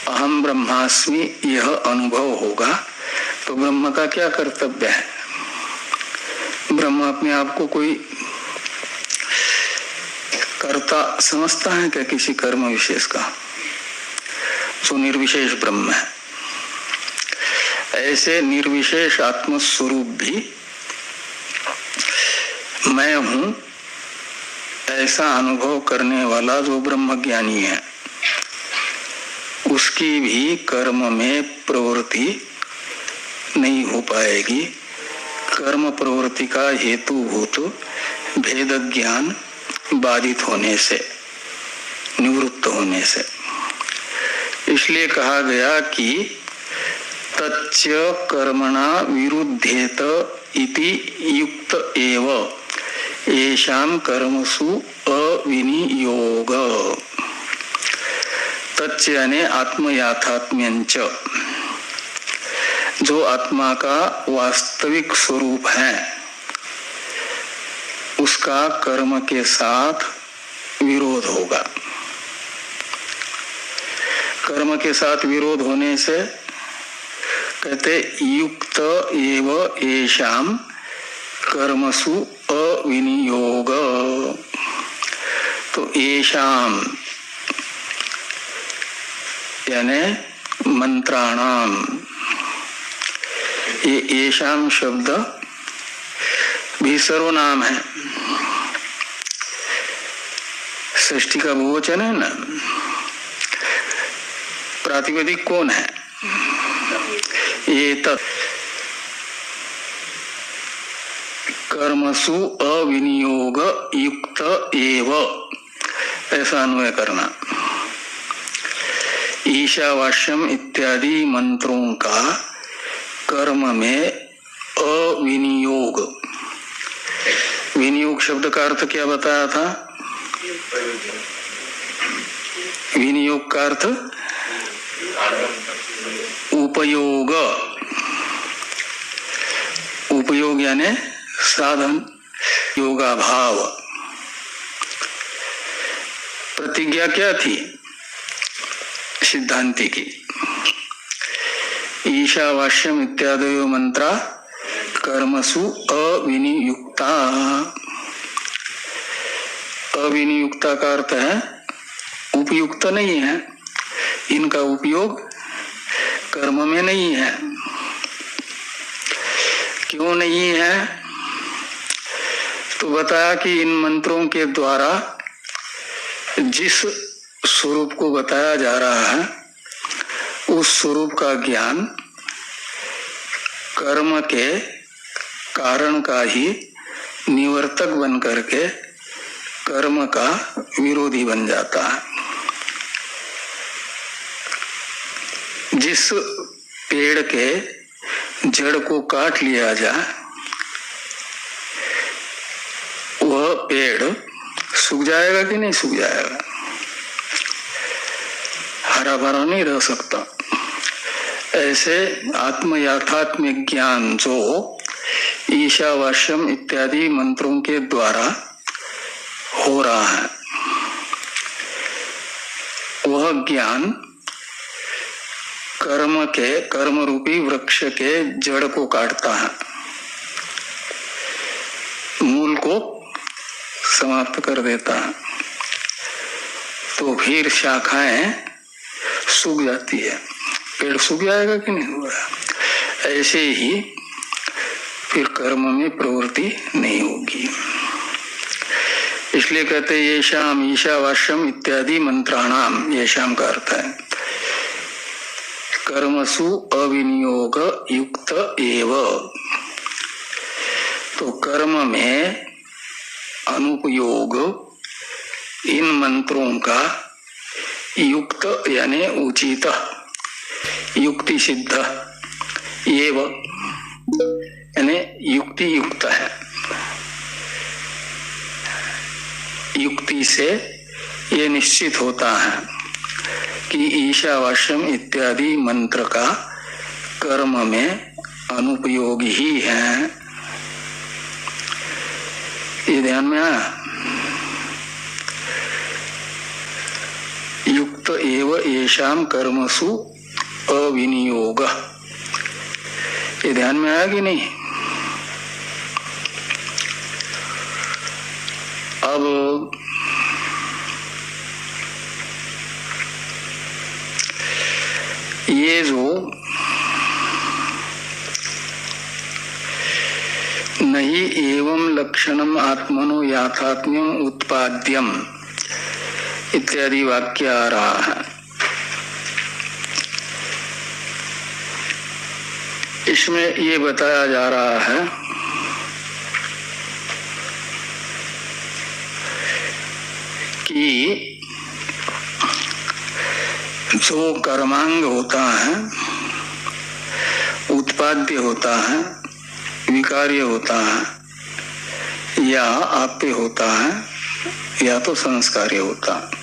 अहम ब्रह्मास्मि यह अनुभव होगा तो ब्रह्म का क्या कर्तव्य है? ब्रह्म अपने आप को कोई कर्ता समझता है क्या किसी कर्म विशेष का? जो निर्विशेष ब्रह्म है, ऐसे निर्विशेष आत्मस्वरूप भी मैं हूं ऐसा अनुभव करने वाला जो ब्रह्म ज्ञानी है, उसकी भी कर्म में प्रवृत्ति नहीं हो पाएगी। कर्म प्रवृत्ति का हेतुभूत भेद ज्ञान बाधित होने से, निवृत्त होने से। इसलिए कहा गया कि तच्च कर्मणा विरुद्धेत इति युक्त एव येषां कर्मसु अविनियोग। तच्च यानी आत्मयाथात्म्यंच, जो आत्मा का वास्तविक स्वरूप है उसका कर्म के साथ विरोध होगा। कर्म के साथ विरोध होने से कहते युक्त एव येषां कर्मसु अविनियोग। तो येषां यानी मंत्राणाम, ये येषां शब्द भी सर्वनाम है, षष्ठी का बहुवचन है ना। प्रातिपदिक कौन है? ये तत् कर्मसु अविनियोग युक्त एव, ऐसा अन्वय करना। ईशावास्यम इत्यादि मंत्रों का कर्म में अविनियोग, विनियोग शब्द का अर्थ क्या बताया था? विनियोग का अर्थ उपयोग, उपयोग यानी साधन, योगाभाव। प्रतिज्ञा क्या थी सिद्धांति की? ईशावास्यम इत्यादयो मंत्रा कर्मसु अविनियुक्ता। अविनियुक्ता का अर्थ है उपयुक्त नहीं है, इनका उपयोग कर्म में नहीं है। क्यों नहीं है? तो बताया कि इन मंत्रों के द्वारा जिस स्वरूप को बताया जा रहा है उस स्वरूप का ज्ञान कर्म के कारण का ही निवर्तक बन करके कर्म का विरोधी बन जाता है। जिस पेड़ के जड़ को काट लिया जाए वह पेड़ सूख जाएगा कि नहीं सूख जाएगा? हरा भरा नहीं रह सकता। ऐसे आत्म याथात्म्य ज्ञान जो ईशावास्यम इत्यादि मंत्रों के द्वारा हो रहा है, वह ज्ञान कर्म के, कर्म रूपी वृक्ष के जड़ को काटता है, मूल को समाप्त कर देता है। तो फिर शाखाएं सूख जाती है, पेड़ सूख जाएगा कि नहीं होगा? ऐसे ही फिर कर्म में प्रवृत्ति नहीं होगी। इसलिए कहते ये शाम ईशावास्यम इत्यादि मंत्राणाम, ये शाम का अर्थ है कर्मसु अविनियोग युक्त एव। तो कर्म में अनुपयोग इन मंत्रों का युक्त यानी उचित, युक्ति सिद्ध एव यानी युक्ति युक्त है। युक्ति से ये निश्चित होता है कि ईशावास्यम इत्यादि मंत्र का कर्म में अनुपयोग ही है। ये ध्यान में आया? युक्त युक्त एव येषाम कर्मसु अविनियोग। ये ध्यान में आया कि नहीं? अब ये जो नहीं एवं लक्षणम आत्मनो याथात्म्यम उत्पाद्यम इत्यादि वाक्य आ रहा है, इसमें ये बताया जा रहा है कि जो कर्मांग होता है, उत्पाद्य होता है, विकार्य होता है, या आप्य होता है, या तो संस्कार्य होता है,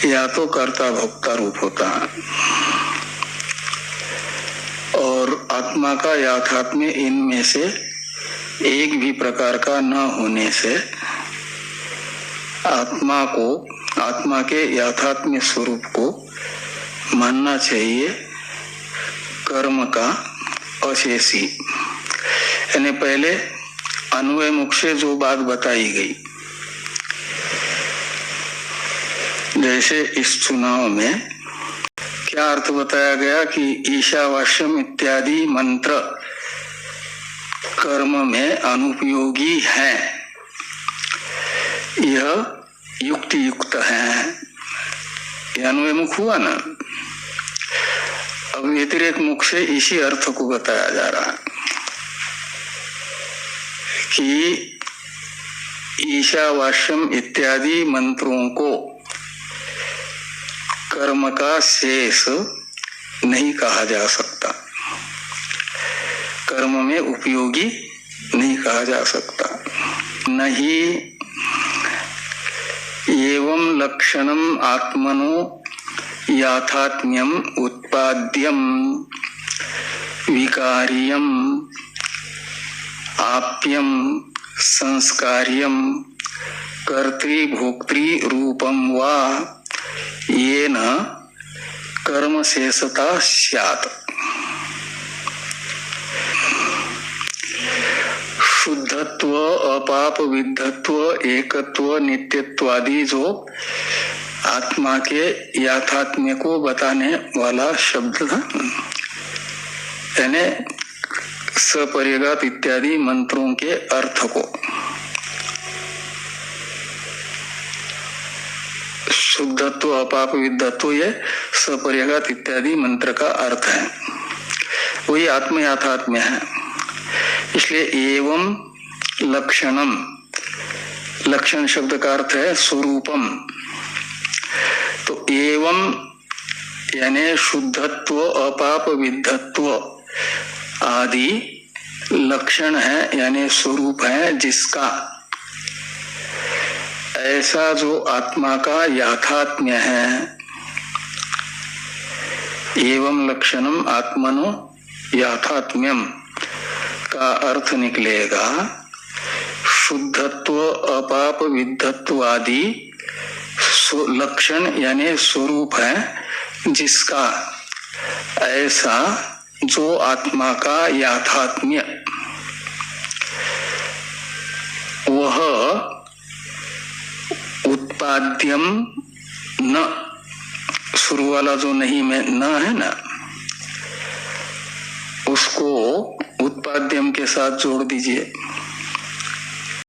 या तो कर्ता भोक्ता रूप होता है, और आत्मा का याथात्म्य इनमें से एक भी प्रकार का न होने से आत्मा के याथात्म्य स्वरूप को मानना चाहिए कर्म का अशेषी। यानी पहले अन्वय मुख से जो बात बताई गई, जैसे इस चुनाव में क्या अर्थ बताया गया कि ईशावास्यम इत्यादि मंत्र कर्म में अनुपयोगी है, यह युक्ति युक्त है, यह अन्वय मुख हुआ ना। अब व्यतिरेक मुख से इसी अर्थ को बताया जा रहा है कि ईशावास्यम इत्यादि मंत्रों को कर्म का शेष नहीं कहा जा सकता, कर्म में उपयोगी नहीं कहा जा सकता। नहीं एवं लक्षणम आत्मनो याथात्म्यम उत्पाद्यम विकार्यम आप्यम संस्कार्यम कर्तृभोक्तृ रूपम वा येन कर्म शेषता स्यात्। शुद्धत्व, अपाप विद्धत्व, एकत्व, नित्यत्वादि जो आत्मा के याथात्म्य को बताने वाला शब्द था, यानी सपर्यगात इत्यादि मंत्रों के अर्थ को, शुद्धत्व, अपाप विद्धत्व, ये सपर्यगात इत्यादि मंत्र का अर्थ है, वही आत्म याथात्म्य है। इसलिए एवं लक्षणम, लक्षण शब्द का अर्थ है स्वरूपम, तो एवं यानी शुद्धत्व, अपाप विद्धत्व आदि लक्षण है, यानी स्वरूप है जिसका, ऐसा जो आत्मा का याथात्म्य है। एवं लक्षणम आत्मनो याथात्म्यम का अर्थ निकलेगा शुद्धत्व, अपाप विद्धत्व आदि लक्षण यानी स्वरूप है जिसका, ऐसा जो आत्मा का याथात्म्य, वह उत्पाद्यम न, शुरू वाला जो नहीं में न है ना, उसको उत्पाद्यम के साथ जोड़ दीजिए।